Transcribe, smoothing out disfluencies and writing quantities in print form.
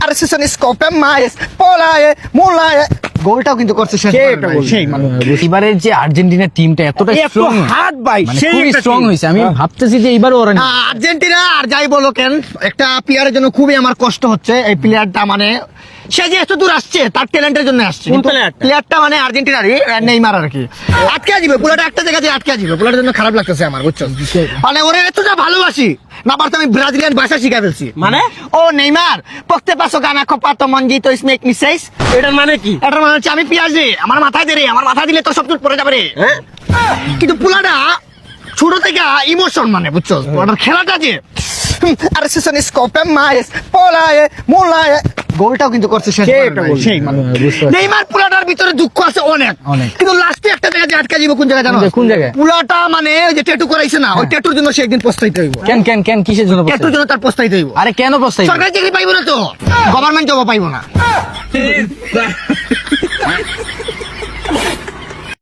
আরে সেশন স্কোপে মাইস পোলায়ে মোলায়ে গোলটাও কিন্তু করছে সেই এবারের যে আর্জেন্টিনার টিমটা এতটা স্ট্রং হাত ভাই সেই খুবই একটা স্ট্রং team। হয়েছে আমি ভাবতেছি যে এবারও ওরা আর্জেন্টিনা আর যাই বলো কেন একটা প্লেয়ারের জন্য খুবই আমার কষ্ট হচ্ছে এই প্লেয়ারটা মানে সে যে এত দূর আসছে তার ট্যালেন্টের জন্য আসছে কোন player-টা? প্লেয়ারটা মানে আর্জেন্টিনারই নেইমার আর কি আটকে যাবে পুরোটা একটা জায়গা দিয়ে আটকে যাবে পুরোটার জন্য খারাপ লাগতেছে আমার বুঝছো মানে ওরে এতটা ভালোবাসি না পারতো আমি ব্রাজিলিয়ান ভাষা শিখা ফেলছি মানে ও নেইমার পকতে পাসো গানা খোপাতো মঞ্জি তো স্মেক মিসেস এটার মানে কি? এটার মানে হচ্ছে আমি পেঁয়াজ রে আমার মাথায় দে রে আমার মাথা দিলে তো সব কিছু পড়ে যাবে রে হ্যাঁ? কিন্তু পুলাটা ছোট থেকে ইমোশন মানে বুঝছো ওটার খেলাটা যে আরে সেশন স্কোপে মাইস পোলায়ে মোলায়ে গোলটাও কিন্তু করছে সেই নেইমার পুলাটার ভিতরে দুঃখ আছে অনেক অনেক। কিন্তু লাস্টে একটা জায়গায় যে আটকে যাবে কোন জায়গায় জানো কোন জায়গায়? পুলাটা মানে ওই যে ট্যাটু করাইছে না ওই ট্যাটুর জন্য সে একদিন পস্তাইতে হইব কেন কেন কেন কিসের জন্য ট্যাটুর জন্য তার পস্তাইতে হইব আরে কেন পস্তাই সরকারি চাকরি পাইবো না তো গভর্নমেন্ট জব পাইবো না